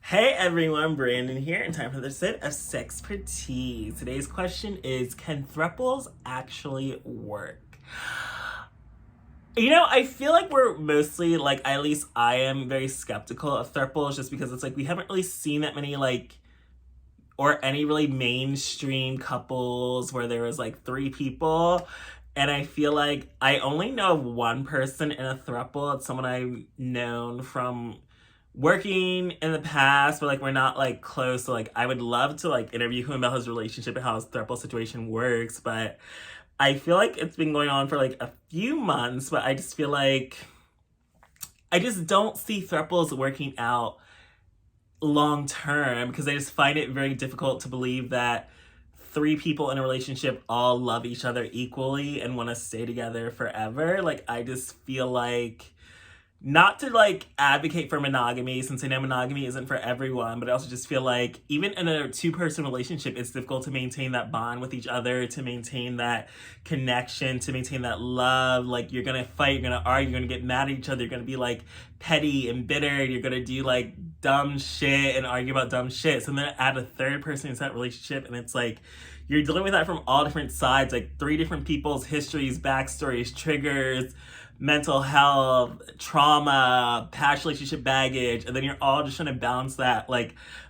Hey everyone, Brandon here, and time for the set of SexxxPerTease. Today's question is, can throuples actually work? I feel like we're mostly, at least I am very skeptical of throuples just because it's like we haven't really seen that many, or any really mainstream couples where there was three people. And I feel like I only know of one person in a throuple. It's someone I've known from working in the past, but we're not close. So I would love to interview him about his relationship and how his throuple situation works. But I feel like it's been going on for a few months, but I just feel like I just don't see throuples working out long term because I just find it very difficult to believe that three people in a relationship all love each other equally and want to stay together forever. I just feel like, not to advocate for monogamy, since I know monogamy isn't for everyone, but I also just feel like even in a two-person relationship, it's difficult to maintain that bond with each other, to maintain that connection, to maintain that love. You're gonna fight, you're gonna argue, you're gonna get mad at each other, you're gonna be petty and bitter, you're gonna do dumb shit and argue about dumb shit. So then add a third person into that relationship, and it's you're dealing with that from all different sides, three different people's histories, backstories, triggers, mental health, trauma, past relationship baggage, and then you're all just trying to balance that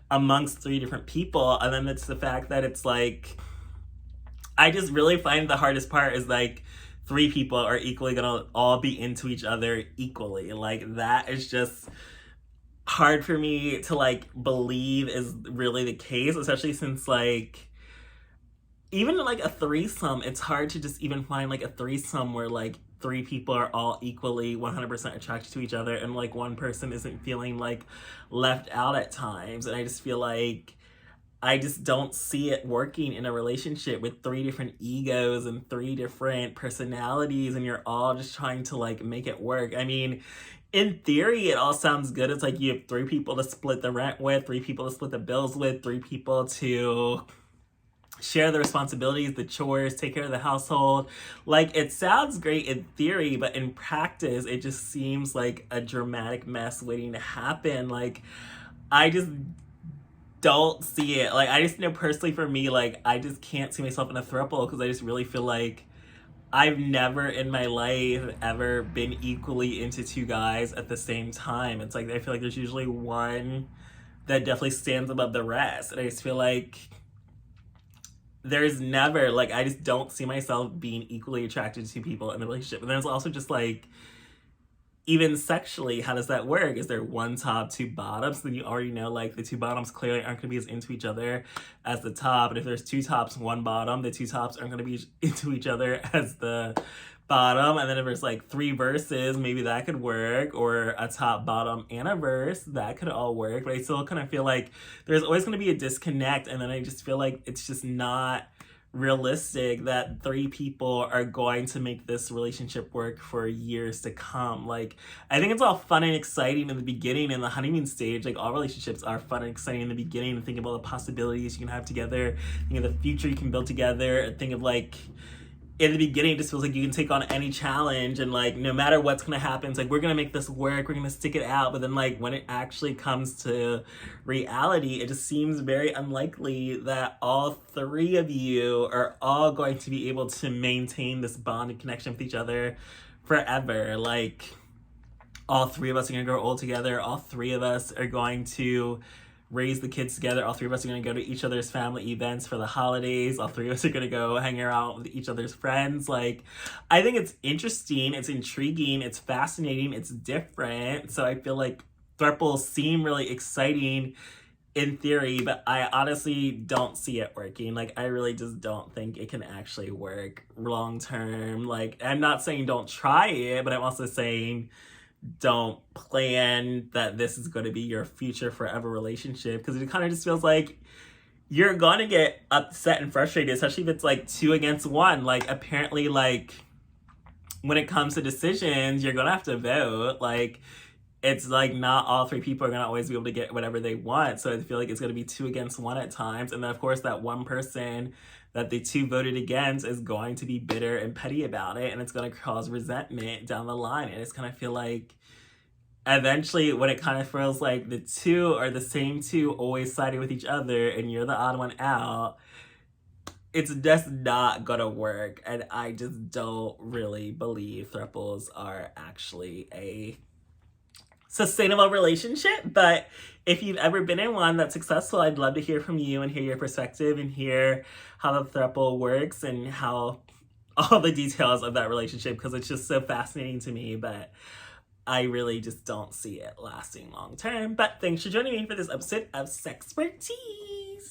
amongst three different people. And then it's the fact that it's I just really find the hardest part is three people are equally gonna all be into each other equally. That is just hard for me to believe is really the case, especially since even a threesome, it's hard to just even find a threesome where three people are all equally 100% attracted to each other and one person isn't feeling left out at times. And I just feel like I just don't see it working in a relationship with three different egos and three different personalities, and you're all just trying to make it work. I mean, in theory, it all sounds good. It's you have three people to split the rent with, three people to split the bills with, three people to share the responsibilities, the chores, take care of the household. It sounds great in theory, but in practice, it just seems like a dramatic mess waiting to happen. I just don't see it. I just know personally for me, I just can't see myself in a throuple because I just really feel like I've never in my life ever been equally into two guys at the same time. It's I feel like there's usually one that definitely stands above the rest. And I just feel like there's never, I just don't see myself being equally attracted to people in the relationship. And there's also just even sexually, how does that work? Is there one top, two bottoms? Then you already know the two bottoms clearly aren't going to be as into each other as the top. And if there's two tops, one bottom, the two tops aren't going to be into each other as the bottom. And then if there's three verses, maybe that could work, or a top, bottom, and a verse, that could all work. But I still kind of feel like there's always going to be a disconnect, and then I just feel like it's just not realistic that three people are going to make this relationship work for years to come. I think it's all fun and exciting in the beginning, in the honeymoon stage. All relationships are fun and exciting in the beginning, and think about the possibilities you can have together, think of the future you can build together, think of in the beginning, it just feels like you can take on any challenge, and no matter what's gonna happen, it's we're gonna make this work, we're gonna stick it out. But then when it actually comes to reality, it just seems very unlikely that all three of you are all going to be able to maintain this bond and connection with each other forever. All three of us are gonna grow old together, all three of us are going to raise the kids together, all three of us are going to go to each other's family events for the holidays, all three of us are going to go hang out with each other's friends. I think it's interesting, it's intriguing, it's fascinating, it's different. So I feel like throuples seem really exciting in theory, but I honestly don't see it working. I really just don't think it can actually work long term. I'm not saying don't try it, but I'm also saying don't plan that this is going to be your future forever relationship, because it kind of just feels like you're going to get upset and frustrated, especially if it's two against one. Apparently, when it comes to decisions, you're going to have to vote. It's not all three people are going to always be able to get whatever they want. So I feel like it's going to be two against one at times. And then, of course, that one person that the two voted against is going to be bitter and petty about it. And it's going to cause resentment down the line. And it's kind of feel like eventually when it kind of feels like the two are the same two always siding with each other and you're the odd one out, it's just not gonna work. And I just don't really believe throuples are actually a sustainable relationship. But if you've ever been in one that's successful, I'd love to hear from you and hear your perspective and hear how the throuple works and how all the details of that relationship, because it's just so fascinating to me. But I really just don't see it lasting long term. But thanks for joining me for this episode of SexxxPerTease.